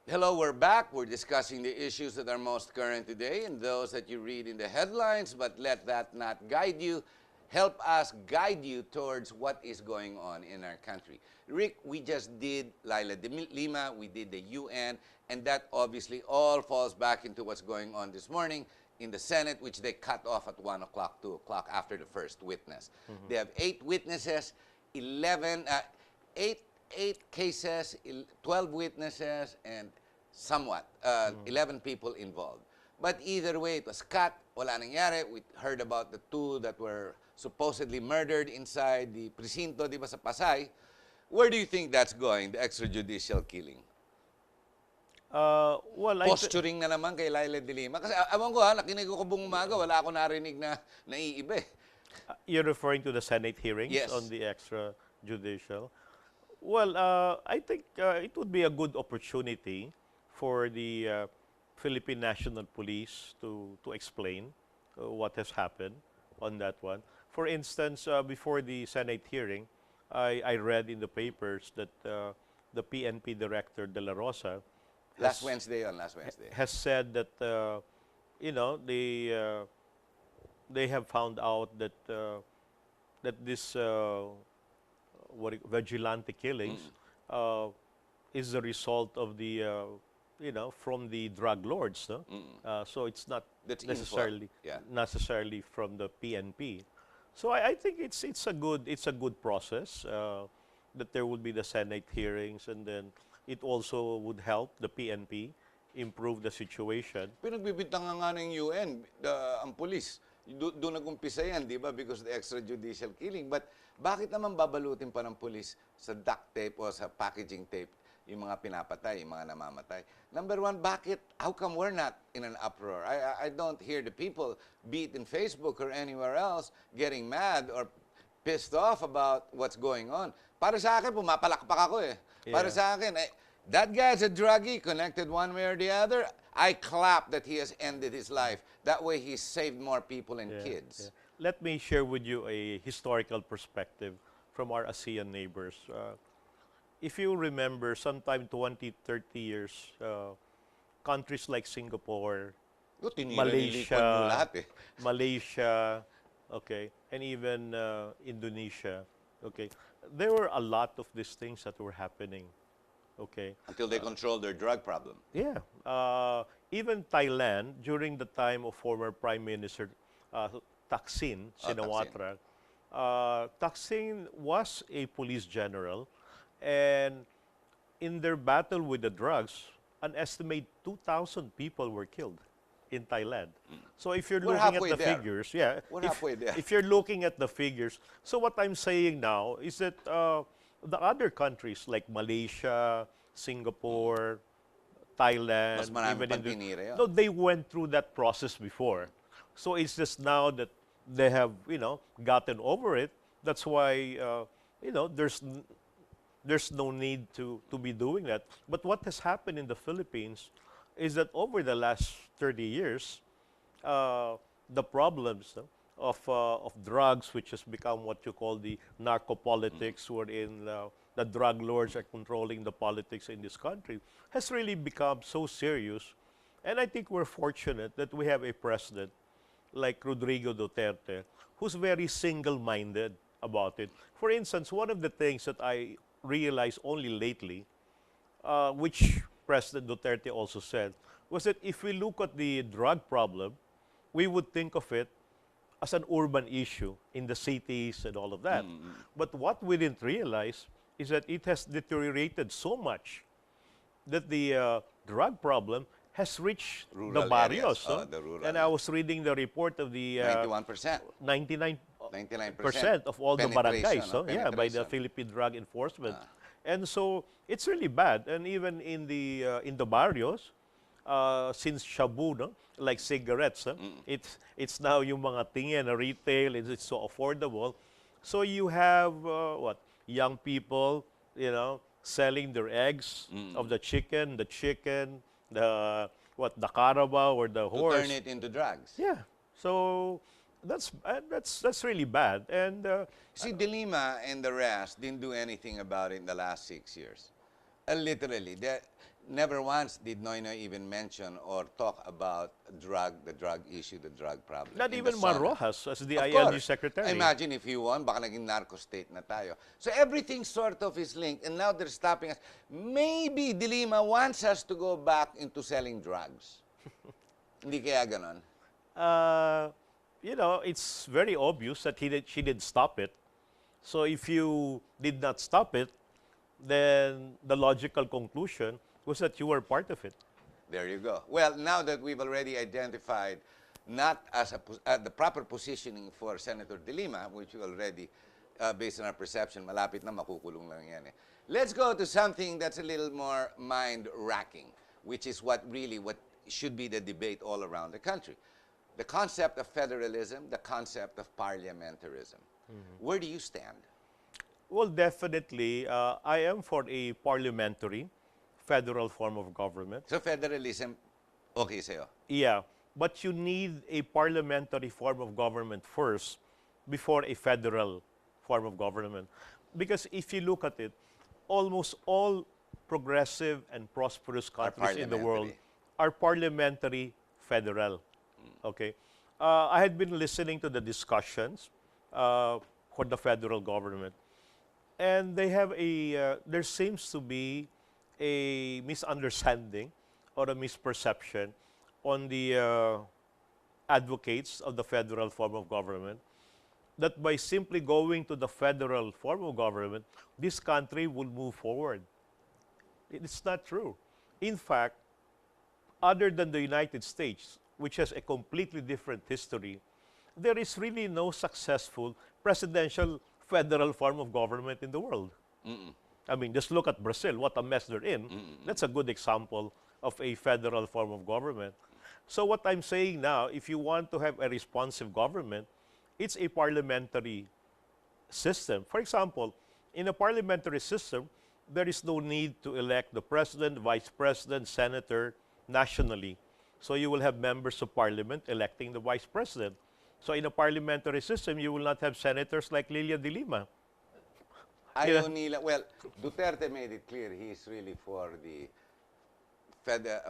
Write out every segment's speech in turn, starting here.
Hello, we're back. We're discussing the issues that are most current today and those that you read in the headlines, but let that not guide you. Help us guide you towards what is going on in our country. Rick, we just did DeLima, we did the UN, and that obviously all falls back into what's going on this morning in the Senate, which they cut off at 1 o'clock, 2 o'clock after the first witness. They have 8 witnesses, 8 cases, 12 witnesses, and somewhat 11 people involved. But either way, it was cut. Wala nangyari. We heard about the 2 that were supposedly murdered inside the presinto, di ba, sa Pasay. Where do you think that's going, the extrajudicial killing? Posturing na naman kay Laila DeLima. Kasi awan ko nakinig ko buong umaga, wala ako narinig na naiiba. You're referring to the Senate hearings Yes. on the extrajudicial? Well, I think it would be a good opportunity for the Philippine National Police to explain what has happened on that one. For instance, before the Senate hearing, I read in the papers that the PNP director, De La Rosa, Last Wednesday. has said that you know, they have found out that that this vigilante killings is the result of the you know, from the drug lords, no? So it's not necessarily from the PNP. So I think it's a good process that there would be the Senate hearings, and then it also would help the PNP improve the situation. Pinagbibintangan nga ng UN, ang police. Doon nag-umpisa yan, di ba? Because of the extrajudicial killing. But bakit naman babalutin pa ng police sa duct tape o sa packaging tape yung mga pinapatay, yung mga namamatay? Number one, how come we're not in an uproar? I don't hear the people, be it in Facebook or anywhere else, getting mad or pissed off about what's going on. Para sa akin, pumapalakpak ako eh. Para sa akin, that guy's a druggie, connected one way or the other. I clap that he has ended his life. That way he saved more people and kids. Let me share with you a historical perspective from our ASEAN neighbors. If you remember, sometime 20, 30 years, countries like Singapore, Malaysia, okay, and even Indonesia, okay, there were a lot of these things that were happening. Okay. Until they controlled their drug problem. Yeah. Even Thailand, during the time of former Prime Minister Thaksin Shinawatra, Thaksin was a police general, and in their battle with the drugs, an estimated 2,000 people were killed in Thailand. So if you're looking at the figures, if you're looking at the figures, so what I'm saying now is that the other countries like Malaysia, Singapore, Thailand, even no, they went through that process before. So it's just now that they have, you know, gotten over it. That's why, you know, there's no need to be doing that. But what has happened in the Philippines is that over the last 30 years, the problems of drugs, which has become what you call the narco-politics, wherein the drug lords are controlling the politics in this country, has really become so serious. And I think we're fortunate that we have a president like Rodrigo Duterte, who's very single-minded about it. For instance, one of the things that I realized only lately, which President Duterte also said, was that if we look at the drug problem, we would think of it as an urban issue in the cities and all of that. But what we didn't realize is that it has deteriorated so much that the drug problem has reached the barrios. And I was reading the report of the 99% of all the barangays, by the Philippine Drug Enforcement. And so it's really bad. And even in the barrios, since shabu, no? Like cigarettes, it's now yung mga tingin na retail, it's so affordable. So you have young people, you know, selling their eggs of the chicken, the carabao or the horse. To turn it into drugs. Yeah. So that's really bad. And see, DeLima and the rest didn't do anything about it in the last 6 years. Literally, never once did Noynoy even mention or talk about the drug issue, the drug problem. Not in even the Mar SONA. Rojas as the Of ILG course. secretary. Imagine if he won, baka naging narco state na tayo. So everything sort of is linked, and now they're stopping us. Maybe DeLima wants us to go back into selling drugs. Hindi kaya ganon? You know, it's very obvious that she did stop it. So if you did not stop it, then the logical conclusion was that you were part of it. There you go. Well, now that we've already identified not as the proper positioning for Senator DeLima, which we already, based on our perception, malapit na makukulong lang yan eh. Let's go to something that's a little more mind-racking, which is what should be the debate all around the country. The concept of federalism, the concept of parliamentarism. Where do you stand? Well, definitely, I am for a parliamentary federal form of government. So federalism, okay sa'yo? Yeah, but you need a parliamentary form of government first before a federal form of government. Because if you look at it, almost all progressive and prosperous countries in the world are parliamentary federal. Okay, I had been listening to the discussions for the federal government, and they have there seems to be a misunderstanding or a misperception on the advocates of the federal form of government that by simply going to the federal form of government, this country will move forward. It's not true. In fact, other than the United States, which has a completely different history, there is really no successful presidential federal form of government in the world. I mean, just look at Brazil, what a mess they're in. That's a good example of a federal form of government. So what I'm saying now, if you want to have a responsive government, it's a parliamentary system. For example, in a parliamentary system, there is no need to elect the president, vice president, senator nationally. So you will have members of parliament electing the vice president. So in a parliamentary system, you will not have senators like Lilia DeLima. Ayaw nila. Well, Duterte made it clear he's really for the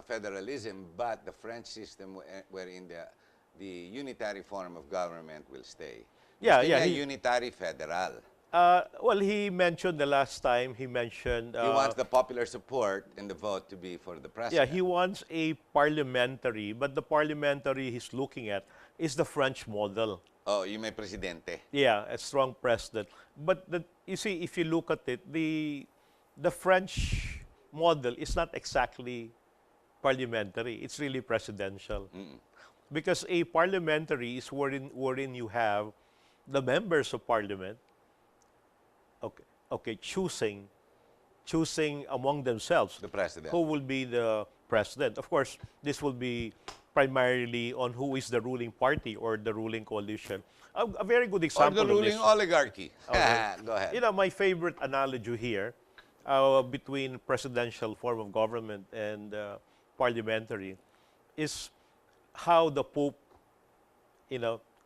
federalism, but the French system wherein the unitary form of government will stay. Yeah, Gusto yeah. niya unitary federal. Well, he mentioned the last time, he mentioned... he wants the popular support and the vote to be for the president. Yeah, he wants a parliamentary, but the parliamentary he's looking at is the French model. Oh, yung may presidente. Yeah, a strong president. But you see, if you look at it, the French model is not exactly parliamentary. It's really presidential. Because a parliamentary is wherein you have the members of parliament choosing among themselves The president. who will be the president. Of course, this will be primarily on who is the ruling party or the ruling coalition. A very good Or example the ruling of this. oligarchy. Okay. Go ahead. You know, my favorite analogy here between presidential form of government and parliamentary is how the Pope,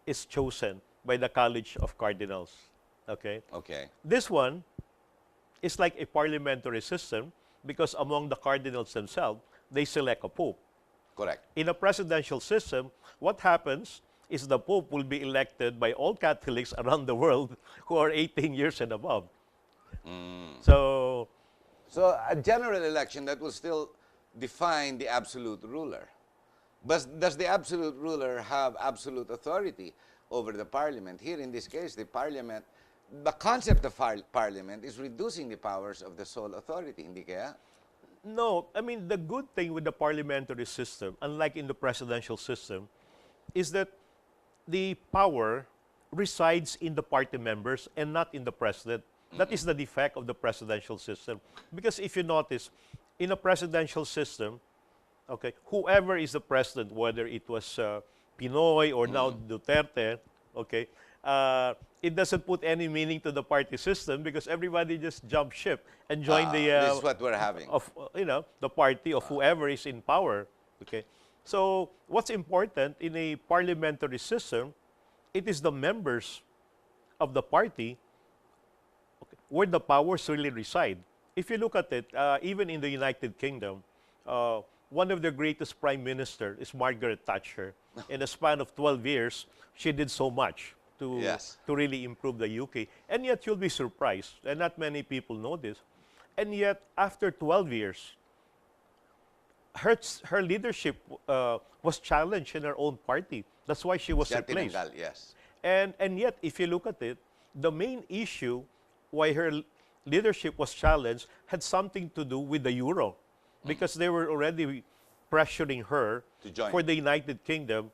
is chosen by the College of Cardinals. Okay? Okay. This one is like a parliamentary system because among the cardinals themselves, they select a pope. Correct. In a presidential system, what happens is the pope will be elected by all Catholics around the world who are 18 years and above. So a general election that will still define the absolute ruler. But does the absolute ruler have absolute authority over the parliament? Here, in this case, the parliament, the concept of parliament is reducing the powers of the sole authority, hindi kaya? no, I mean, the good thing with the parliamentary system, unlike in the presidential system, is that the power resides in the party members and not in the president. That is the defect of the presidential system. Because if you notice, in a presidential system, okay, whoever is the president, whether it was Pinoy or now Duterte, okay, it doesn't put any meaning to the party system because everybody just jump ship and join This is what we're having. of the party of whoever is in power. Okay, so what's important in a parliamentary system, it is the members of the party where the powers really reside. If you look at it, even in the United Kingdom, one of the greatest prime minister is Margaret Thatcher. In a span of 12 years, she did so much to, Yes. to really improve the UK. And yet, you'll be surprised, and not many people know this, and yet, after 12 years, her leadership was challenged in her own party. That's why she was Siya replaced. tinanggal, yes. And yet, if you look at it, the main issue why her leadership was challenged had something to do with the euro, because they were already pressuring her To join. for the United Kingdom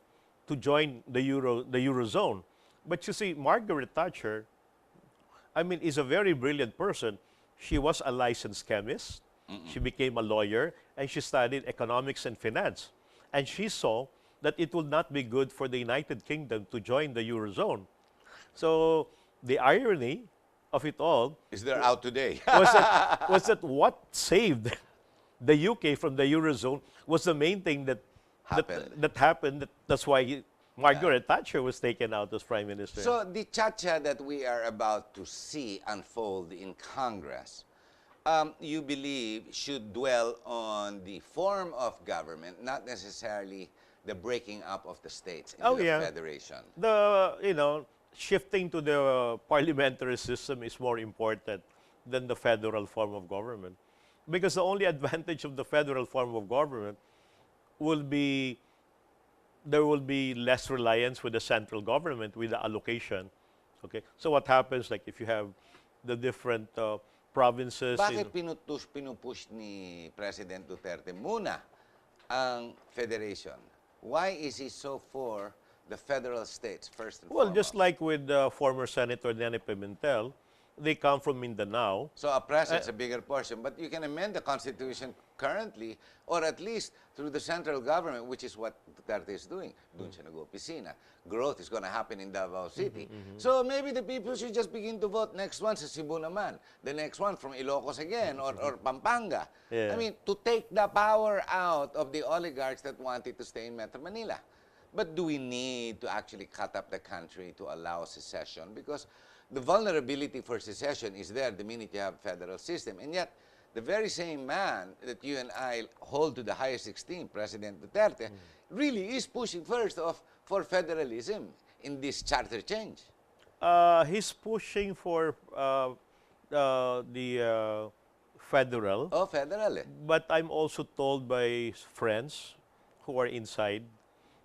to join the eurozone. But you see, Margaret Thatcher, I mean, is a very brilliant person. She was a licensed chemist. She became a lawyer, and she studied economics and finance. And she saw that it would not be good for the United Kingdom to join the eurozone. So the irony of it all Is there out today? was that what saved the UK from the eurozone was the main thing that happened. That's why Margaret Thatcher was taken out as prime minister. So the cha-cha that we are about to see unfold in Congress, you believe should dwell on the form of government, not necessarily the breaking up of the states into the federation. Shifting to the parliamentary system is more important than the federal form of government. Because the only advantage of the federal form of government will be there will be less reliance with the central government with the allocation. Okay? So what happens, like if you have the different provinces... Bakit pinupush ni President Duterte muna ang federation? Why is he so for the federal states first and Well, foremost? just like with former Senator Nene Pimentel, they come from Mindanao. So a presence, a bigger portion. But you can amend the Constitution currently, or at least through the central government, which is what Duterte is doing. Doon siya nag-opisina. Growth is going to happen in Davao City. So maybe the people should just begin to vote. Next one sa Cebu naman. The next one from Ilocos again, or Pampanga. Yeah. I mean, to take the power out of the oligarchs that wanted to stay in Metro Manila. But do we need to actually cut up the country to allow secession? Because the vulnerability for secession is there the minute you have federal system. And yet, the very same man that you and I hold to the highest esteem, President Duterte, really is pushing first for federalism in this charter change. He's pushing for the federal. Oh, federal eh. But I'm also told by friends who are inside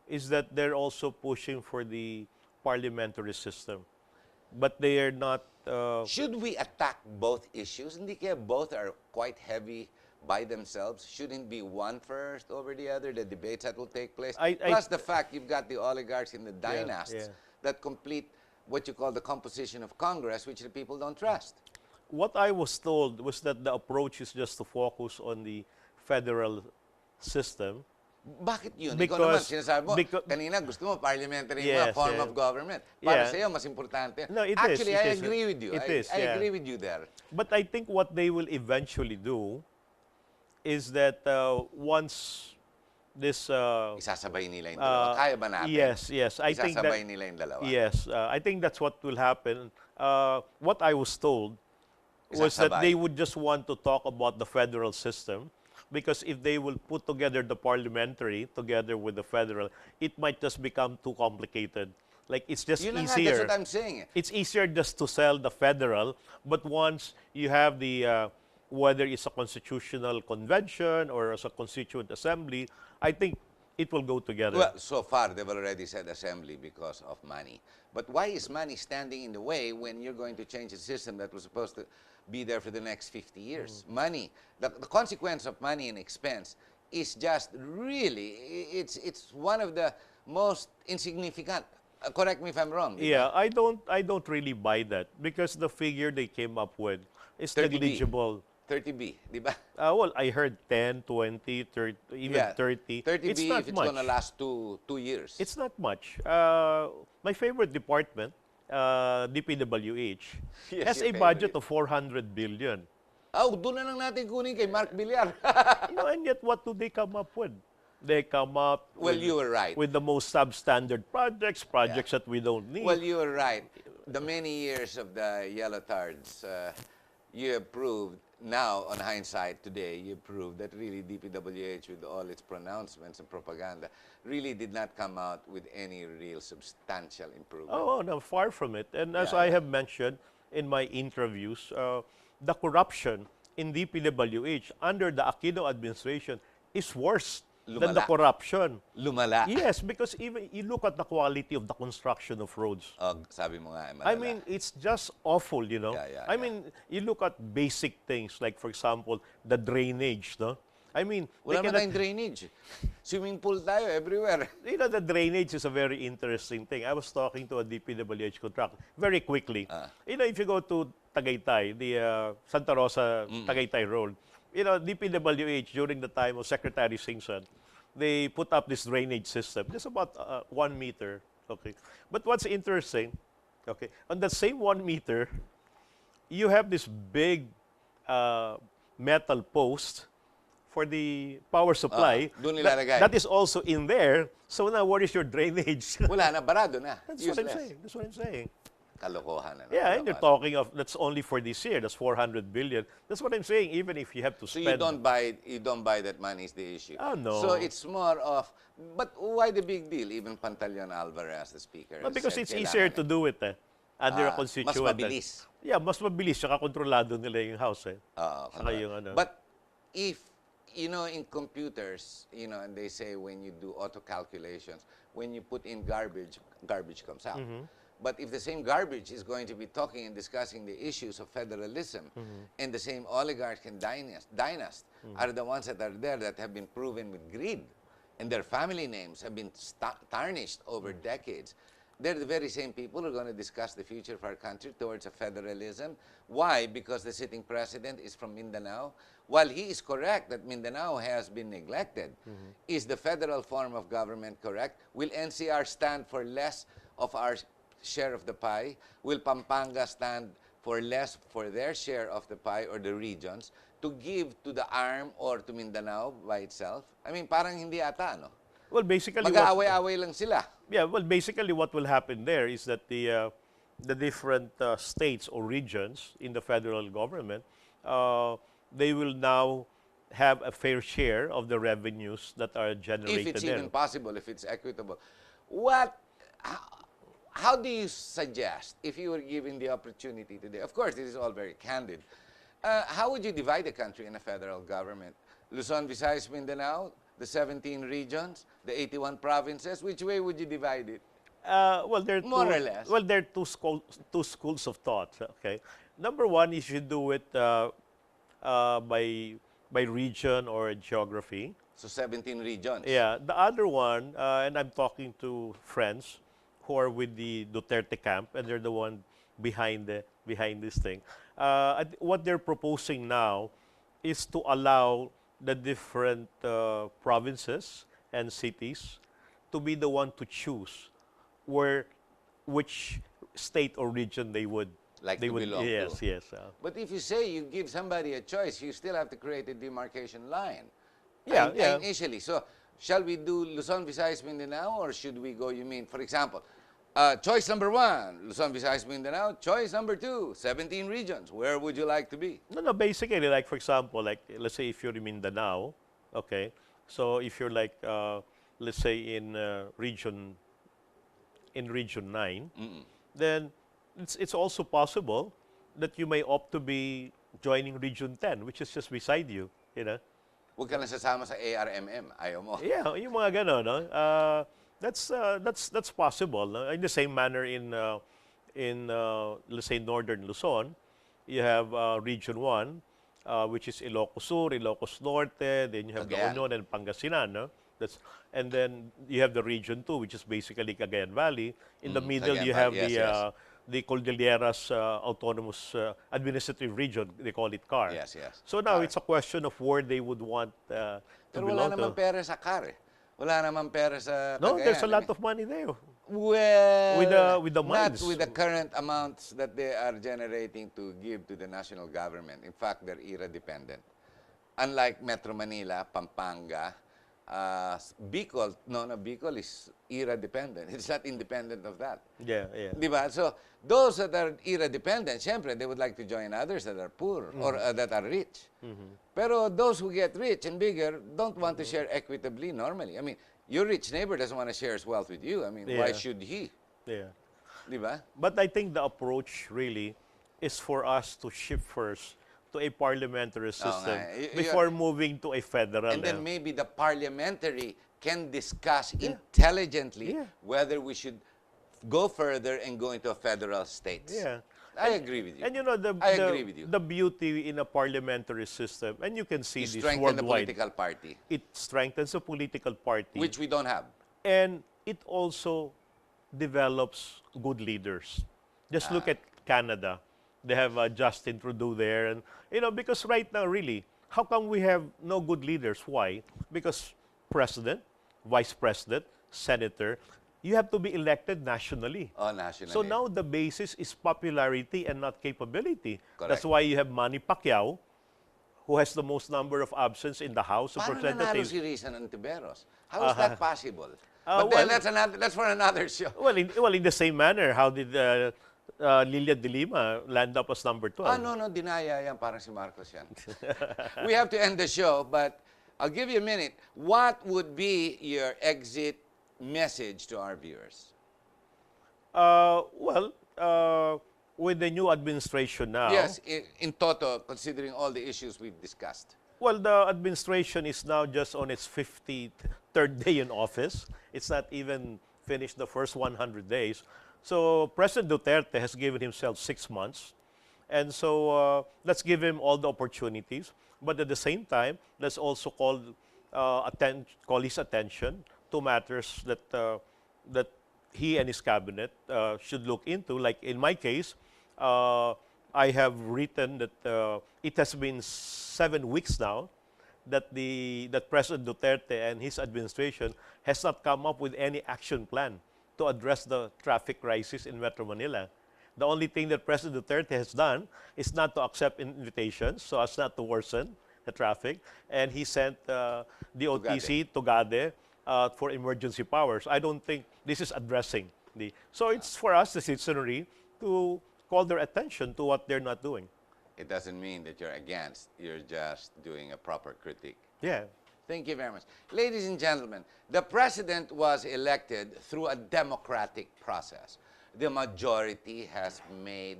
is that they're also pushing for the parliamentary system. But they are not... Should we attack both issues? Hindi kaya both are quite heavy by themselves? Shouldn't be one first over the other, the debates that will take place? Plus the fact you've got the oligarchs and the dynasts that complete what you call the composition of Congress, which the people don't trust. What I was told was that the approach is just to focus on the federal system. Bakit yun? Because, Ikaw naman, sinasabi mo, kanina gusto mo parliamentary form of government. Para sa'yo, mas importante. No, it Actually, is. I agree with you. I agree with you there. But I think what they will eventually do is that once this... Isasabay nila yung dalawa. Kaya ba natin? Yes. I think that, Isasabay nila yung dalawa. Yes, I think that's what will happen. What I was told was that they would just want to talk about the federal system, because if they will put together the parliamentary together with the federal, it might just become too complicated. Like, it's just easier. That's what I'm saying. It's easier just to sell the federal, but once you have the, whether it's a constitutional convention or as a constituent assembly, I think it will go together. Well, so far, they've already said assembly because of money. But why is money standing in the way when you're going to change a system that was supposed to be there for the next 50 years? Money, the consequence of money and expense is just really, it's one of the most insignificant. Correct me if I'm wrong. Yeah, I don't really buy that, because the figure they came up with is 30B. negligible. 30B, di ba? Well, I heard 10, 20, 30, even 30. 30B it's not if it's much. going to last two years. It's not much. My favorite department, DPWH, has a budget of 400 billion. Oh, doon na lang natin kunin kay Mark Villar. And yet, what do they come up with? They come up Well, you were right. with the most substandard projects that we don't need. Well, you were right. The many years of the yellow tards, you have proved now, on hindsight today, you proved that really DPWH, with all its pronouncements and propaganda, really did not come out with any real substantial improvement. Oh, no, far from it. And as Yeah, I yeah. have mentioned in my interviews, the corruption in DPWH under the Aquino administration is worse than the Lumala. corruption. Lumala. Yes, because even you look at the quality of the construction of roads. Oh, sabi mo nga, I malala. mean, it's just awful, you know. Yeah, yeah, I yeah. mean, you look at basic things like, for example, the drainage, no? I mean, Wala they naman cannot, tayong drainage. Swimming pool tayo everywhere. you know, the drainage is a very interesting thing. I was talking to a DPWH contractor very quickly. You know, if you go to Tagaytay, the Santa Rosa Tagaytay Road, you know, DPWH during the time of Secretary Singson, they put up this drainage system. Just about 1 meter. Okay. But what's interesting, okay, on that same 1 meter, you have this big metal post for the power supply. Doon nilalagay. That is also in there. So now, what is your drainage? Wala na, barado na. That's what I'm Useless. saying. That's what I'm saying. Kalokohan na. Yeah, and you're talking of, that's only for this year. That's 400 billion. That's what I'm saying. Even if you have to So spend. you don't buy that money is the issue. Oh, no. So it's more of, but why the big deal? Even Pantaleon Alvarez, the speaker, No, because said it's easier to do it under a Mas constituent. mabilis. Yeah, mas mabilis. Saka kontrolado nila yung house eh. Saka yung ano. But if, you know, in computers, you know, and they say when you do auto calculations, when you put in garbage, garbage comes out. But if the same garbage is going to be talking and discussing the issues of federalism, and the same oligarchs and dynast are the ones that are there that have been proven with greed, and their family names have been tarnished over decades, they're the very same people who are going to discuss the future of our country towards a federalism. Why? Because the sitting president is from Mindanao. While he is correct that Mindanao has been neglected, is the federal form of government correct? Will NCR stand for less of our share of the pie? Will Pampanga stand for less for their share of the pie, or the regions, to give to the arm or to Mindanao by itself? I mean, parang hindi ata, no? Well, basically, Mag-aaway-away lang sila. yeah, well, basically what will happen there is that the different states or regions in the federal government, they will now have a fair share of the revenues that are generated If it's there. even possible, if it's equitable. How do you suggest, if you were given the opportunity today, of course, this is all very candid, how would you divide the country in a federal government? Luzon, Visayas, Mindanao, the 17 regions, the 81 provinces, which way would you divide it? Well, there are More or less. Well, there are two schools of thought. Okay, number one, you should do it by region or geography. So 17 regions. Yeah, the other one, and I'm talking to friends who are with the Duterte camp, and they're the one behind this thing. What they're proposing now is to allow the different provinces and cities to be the one to choose which state or region they would belong yes, to. Yes. But if you say you give somebody a choice, you still have to create a demarcation line. Yeah, yeah. Initially. So, shall we do Luzon, Visayas, Mindanao, or should we go, you mean, for example, choice number 1, Luzon, Visayas, Mindanao. Choice number 2, 17 regions. Where would you like to be? No, basically, like, for example, like, let's say if you're in Mindanao, okay, so if you're like, let's say in region 9, then it's also possible that you may opt to be joining region 10, which is just beside you, you know. Huwag ka na sasama sa ARMM. Ayaw mo. Yeah, yung mga gano'n, no? That's possible. No? In the same manner in let's say northern Luzon, you have region 1, which is Ilocos Sur, Ilocos Norte, then you have La Cagayan. Union and Pangasinan, no? And then you have the region 2, which is basically Cagayan Valley. In the middle, Cagayan you have Valley, yes. the Cordilleras Autonomous Administrative Region, they call it CAR. Yes, yes. So now CAR. it's a question of where they would want to Pero wala belong naman to. pera sa CAR eh. Wala naman pera sa No, Cagayan. there's a I lot mean, of money there. well, with the mines. not with the current amounts that they are generating to give to the national government. In fact, they're era dependent. Unlike Metro Manila, Pampanga, Bicol, no, Bicol is era-dependent. It's not independent of that. Yeah, yeah. Di ba? So, those that are era-dependent, syempre, they would like to join others that are poor or that are rich. Pero those who get rich and bigger don't want to share equitably normally. I mean, your rich neighbor doesn't want to share his wealth with you. I mean, why Yeah. should he? Yeah. Di ba? But I think the approach really is for us to shift first to a parliamentary system before moving to a federal. And then maybe the parliamentary can discuss intelligently Yeah. whether we should go further and go into a federal states. Yeah. I agree with you. And you know, I agree with you. the beauty in a parliamentary system, and you can see You this strengthen the worldwide, political party, it strengthens a political party, which we don't have. and it also develops good leaders. Just look at Canada. They have Justin Trudeau there. And, you know, because right now, really, how come we have no good leaders? Why? Because president, vice president, senator, you have to be elected nationally. Oh, nationally. So now the basis is popularity and not capability. Correct. That's why you have Manny Pacquiao, who has the most number of absence in the House of Paano nanalo Representatives. si Risa Ontiveros? How is that possible? But well, then that's for another show. Well, in the same manner, how did Lilia DeLima land up as number 12? Ah, no, dinaya yan. Parang si Marcos yan. We have to end the show, but I'll give you a minute. What would be your exit message to our viewers? With the new administration now, Yes, in toto, considering all the issues we've discussed. well, the administration is now just on its 53rd day in office. It's not even finished the first 100 days. So President Duterte has given himself 6 months. And so let's give him all the opportunities. But at the same time, let's also call his attention to matters that he and his cabinet should look into. Like in my case, I have written that it has been 7 weeks now that President Duterte and his administration has not come up with any action plan to address the traffic crisis in Metro Manila. The only thing that President Duterte has done is not to accept invitations so as not to worsen the traffic. And he sent the OTC to GADE for emergency powers. I don't think this is addressing the... So it's for us, the citizenry, to call their attention to what they're not doing. It doesn't mean that you're against. You're just doing a proper critique. Yeah. Thank you very much. Ladies and gentlemen, the president was elected through a democratic process. The majority has made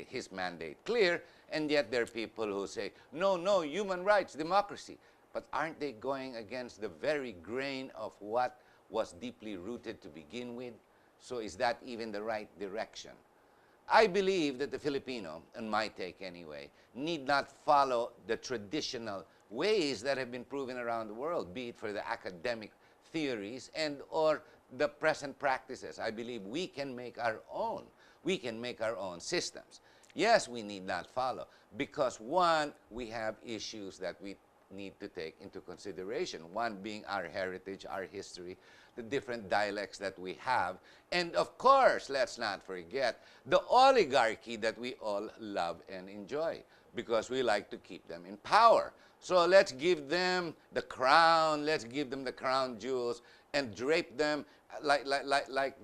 his mandate clear, and yet there are people who say, no, human rights, democracy. But aren't they going against the very grain of what was deeply rooted to begin with? So is that even the right direction? I believe that the Filipino, in my take anyway, need not follow the traditional ways that have been proven around the world, be it for the academic theories and or the present practices. I believe we can make our own. We can make our own systems. Yes, we need not follow because one, we have issues that we need to take into consideration. One being our heritage, our history, the different dialects that we have, and of course, let's not forget the oligarchy that we all love and enjoy because we like to keep them in power. So let's give them the crown, let's give them the crown jewels and drape them like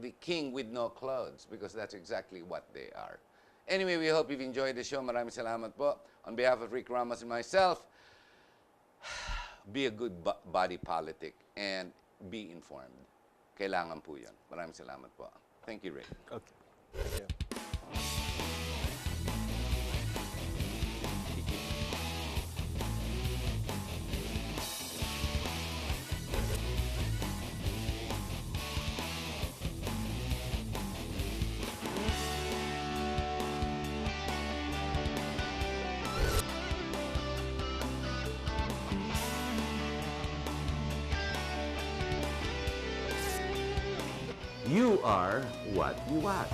the king with no clothes because that's exactly what they are. Anyway, we hope you've enjoyed the show. Maraming salamat po. On behalf of Rick Ramos and myself, be a good body politic and be informed. Kailangan po yun. Maraming salamat po. Thank you, Rick. Okay. Thank you. You are what you watch.